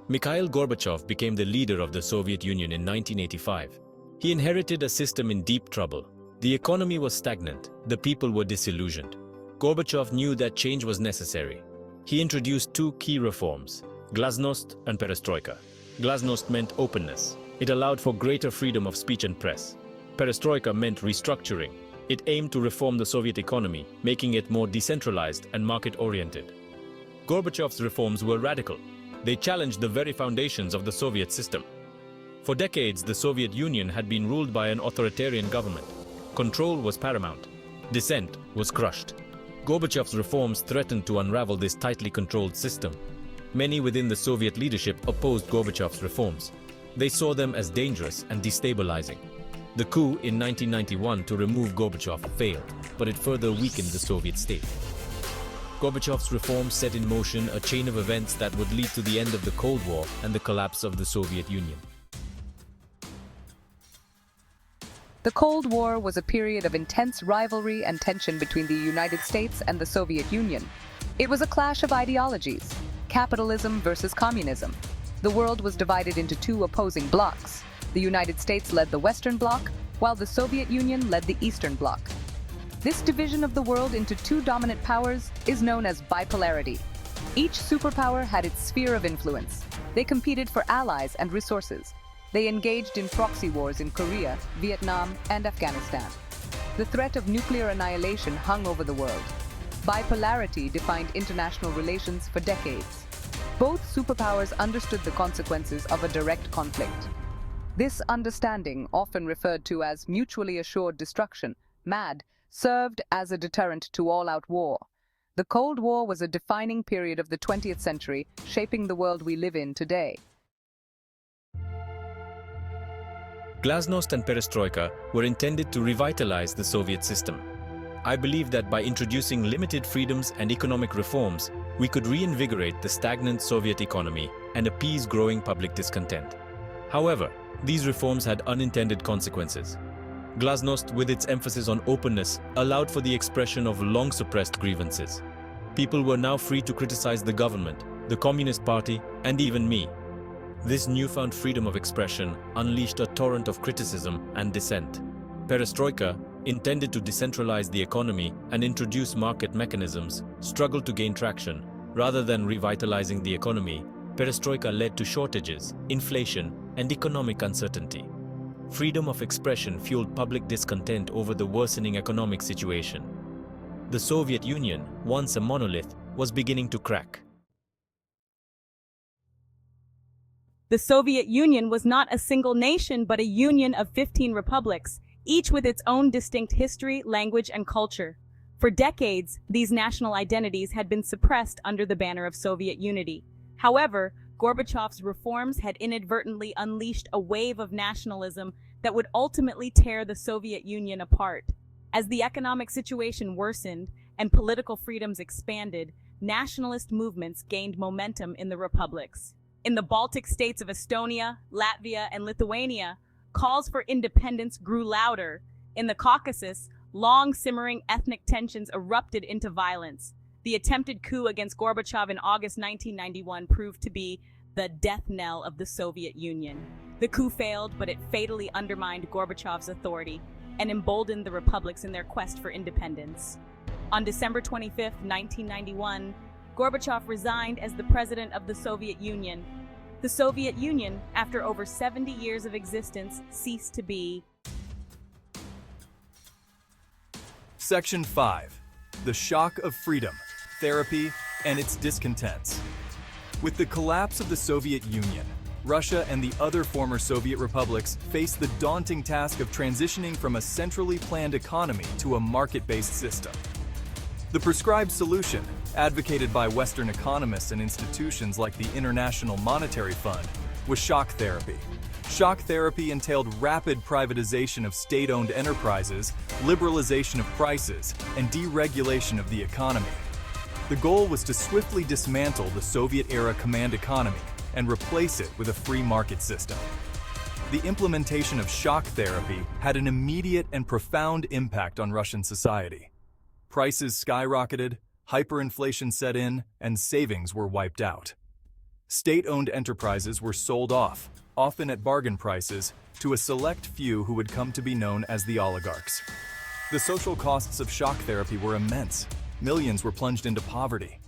Mikhail Gorbachev became the leader of the Soviet Union in 1985. He inherited a system in deep trouble. The economy was stagnant, the people were disillusioned. Gorbachev knew that change was necessary. He introduced two key reforms, Glasnost and Perestroika. Glasnost meant openness. It allowed for greater freedom of speech and press. Perestroika meant restructuring. It aimed to reform the Soviet economy, making it more decentralized and market-oriented. Gorbachev's reforms were radical. They challenged the very foundations of the Soviet system. For decades, the Soviet Union had been ruled by an authoritarian government. Control was paramount. Dissent was crushed. Gorbachev's reforms threatened to unravel this tightly controlled system. Many within the Soviet leadership opposed Gorbachev's reforms. They saw them as dangerous and destabilizing. The coup in 1991 to remove Gorbachev failed, but it further weakened the Soviet state. Gorbachev's reforms set in motion a chain of events that would lead to the end of the Cold War and the collapse of the Soviet Union. The Cold War was a period of intense rivalry and tension between the United States and the Soviet Union. It was a clash of ideologies, capitalism versus communism. The world was divided into two opposing blocs. The United States led the Western Bloc, while the Soviet Union led the Eastern Bloc. This division of the world into two dominant powers is known as bipolarity. Each superpower had its sphere of influence. They competed for allies and resources. They engaged in proxy wars in Korea, Vietnam, and Afghanistan. The threat of nuclear annihilation hung over the world. Bipolarity defined international relations for decades. Both superpowers understood the consequences of a direct conflict. This understanding, often referred to as mutually assured destruction, MAD, served as a deterrent to all-out war. The Cold War was a defining period of the 20th century, shaping the world we live in today. Glasnost and Perestroika were intended to revitalize the Soviet system. I believe that by introducing limited freedoms and economic reforms, we could reinvigorate the stagnant Soviet economy and appease growing public discontent. However, these reforms had unintended consequences. Glasnost, with its emphasis on openness, allowed for the expression of long-suppressed grievances. People were now free to criticize the government, the Communist Party, and even me. This newfound freedom of expression unleashed a torrent of criticism and dissent. Perestroika, intended to decentralize the economy and introduce market mechanisms, struggled to gain traction. Rather than revitalizing the economy, Perestroika led to shortages, inflation, and economic uncertainty. Freedom of expression fueled public discontent over the worsening economic situation. The Soviet Union, once a monolith, was beginning to crack. The Soviet Union was not a single nation but a union of 15 republics, each with its own distinct history, language, and culture. For decades, these national identities had been suppressed under the banner of Soviet unity. However, Gorbachev's reforms had inadvertently unleashed a wave of nationalism that would ultimately tear the Soviet Union apart. As the economic situation worsened and political freedoms expanded, nationalist movements gained momentum in the republics. In the Baltic states of Estonia, Latvia, and Lithuania, calls for independence grew louder. In the Caucasus, long-simmering ethnic tensions erupted into violence. The attempted coup against Gorbachev in August 1991 proved to be the death knell of the Soviet Union. The coup failed, but it fatally undermined Gorbachev's authority and emboldened the republics in their quest for independence. On December 25, 1991, Gorbachev resigned as the president of the Soviet Union. The Soviet Union, after over 70 years of existence, ceased to be. Section 5. The Shock of Freedom, Therapy, and its Discontents. With the collapse of the Soviet Union, Russia and the other former Soviet republics faced the daunting task of transitioning from a centrally planned economy to a market-based system. The prescribed solution, advocated by Western economists and institutions like the International Monetary Fund, was shock therapy. Shock therapy entailed rapid privatization of state-owned enterprises, liberalization of prices, and deregulation of the economy. The goal was to swiftly dismantle the Soviet-era command economy and replace it with a free market system. The implementation of shock therapy had an immediate and profound impact on Russian society. Prices skyrocketed, hyperinflation set in, and savings were wiped out. State-owned enterprises were sold off, often at bargain prices, to a select few who would come to be known as the oligarchs. The social costs of shock therapy were immense. Millions were plunged into poverty.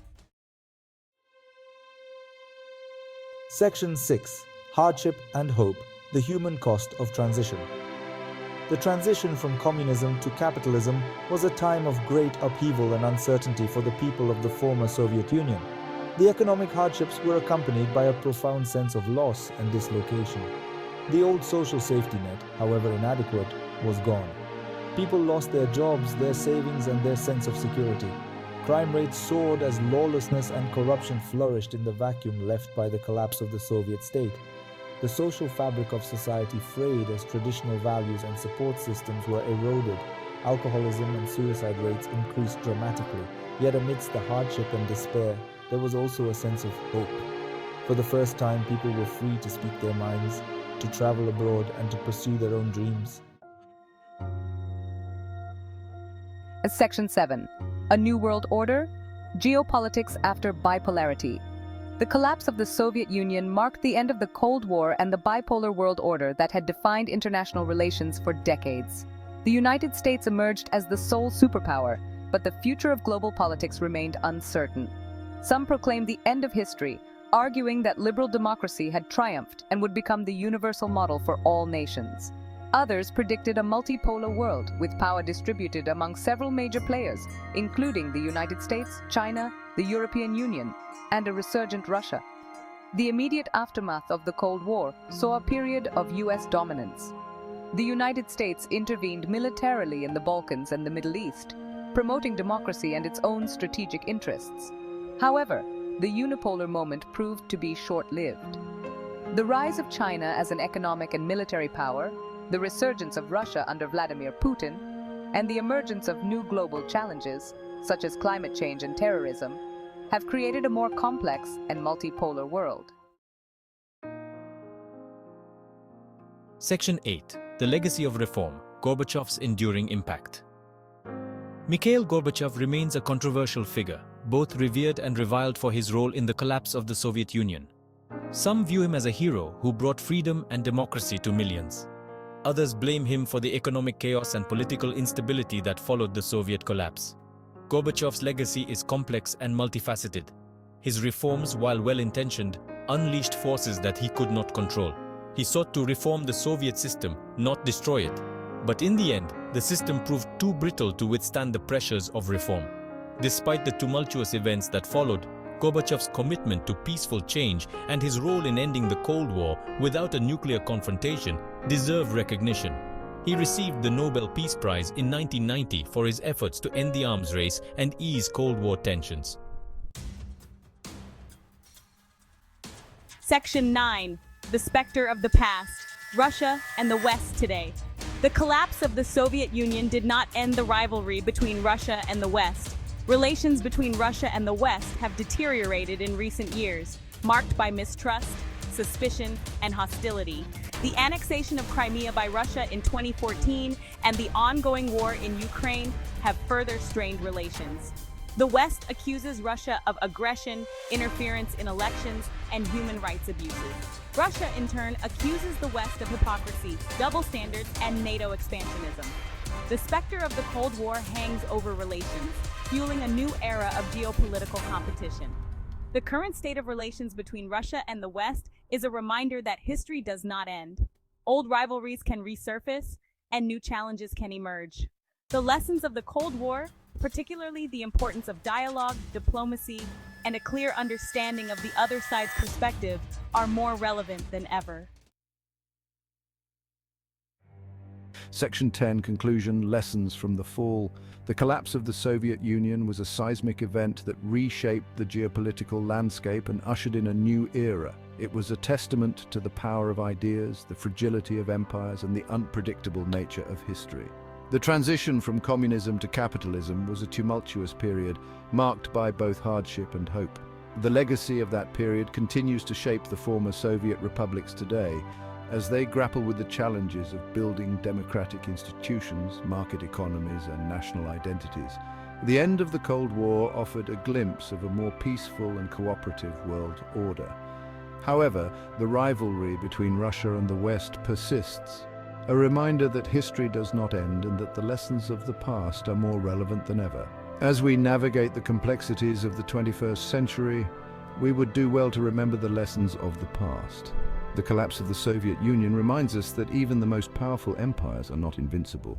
Section 6. Hardship and Hope, the Human Cost of Transition. The transition from communism to capitalism was a time of great upheaval and uncertainty for the people of the former Soviet Union. The economic hardships were accompanied by a profound sense of loss and dislocation. The old social safety net, however inadequate, was gone. People lost their jobs, their savings, and their sense of security. Crime rates soared as lawlessness and corruption flourished in the vacuum left by the collapse of the Soviet state. The social fabric of society frayed as traditional values and support systems were eroded. Alcoholism and suicide rates increased dramatically. Yet amidst the hardship and despair, there was also a sense of hope. For the first time, people were free to speak their minds, to travel abroad, and to pursue their own dreams. Section 7. A New World Order, Geopolitics after Bipolarity. The collapse of the Soviet Union marked the end of the Cold War and the bipolar world order that had defined international relations for decades. The United States emerged as the sole superpower, but the future of global politics remained uncertain. Some proclaimed the end of history, arguing that liberal democracy had triumphed and would become the universal model for all nations. Others predicted a multipolar world with power distributed among several major players, including the United States, China, the European Union, and a resurgent Russia. The immediate aftermath of the Cold War saw a period of US dominance. The United States intervened militarily in the Balkans and the Middle East, promoting democracy and its own strategic interests. However, the unipolar moment proved to be short-lived. The rise of China as an economic and military power, the resurgence of Russia under Vladimir Putin, and the emergence of new global challenges, such as climate change and terrorism, have created a more complex and multipolar world. Section 8. The Legacy of Reform, Gorbachev's Enduring Impact. Mikhail Gorbachev remains a controversial figure, both revered and reviled for his role in the collapse of the Soviet Union. Some view him as a hero who brought freedom and democracy to millions. Others blame him for the economic chaos and political instability that followed the Soviet collapse. Gorbachev's legacy is complex and multifaceted. His reforms, while well-intentioned, unleashed forces that he could not control. He sought to reform the Soviet system, not destroy it. But in the end, the system proved too brittle to withstand the pressures of reform. Despite the tumultuous events that followed, Gorbachev's commitment to peaceful change and his role in ending the Cold War without a nuclear confrontation deserve recognition. He received the Nobel Peace Prize in 1990 for his efforts to end the arms race and ease Cold War tensions. Section 9. The Spectre of the Past, Russia and the West Today. The collapse of the Soviet Union did not end the rivalry between Russia and the West. Relations between Russia and the West have deteriorated in recent years, marked by mistrust, suspicion, and hostility. The annexation of Crimea by Russia in 2014 and the ongoing war in Ukraine have further strained relations. The West accuses Russia of aggression, interference in elections, and human rights abuses. Russia, in turn, accuses the West of hypocrisy, double standards, and NATO expansionism. The specter of the Cold War hangs over relations, fueling a new era of geopolitical competition. The current state of relations between Russia and the West is a reminder that history does not end. Old rivalries can resurface, and new challenges can emerge. The lessons of the Cold War, particularly the importance of dialogue, diplomacy, and a clear understanding of the other side's perspective, are more relevant than ever. Section 10, Conclusion, Lessons from the Fall. The collapse of the Soviet Union was a seismic event that reshaped the geopolitical landscape and ushered in a new era. It was a testament to the power of ideas, the fragility of empires, and the unpredictable nature of history. The transition from communism to capitalism was a tumultuous period, marked by both hardship and hope. The legacy of that period continues to shape the former Soviet republics today, as they grapple with the challenges of building democratic institutions, market economies, and national identities. The end of the Cold War offered a glimpse of a more peaceful and cooperative world order. However, the rivalry between Russia and the West persists, a reminder that history does not end and that the lessons of the past are more relevant than ever. As we navigate the complexities of the 21st century, we would do well to remember the lessons of the past. The collapse of the Soviet Union reminds us that even the most powerful empires are not invincible.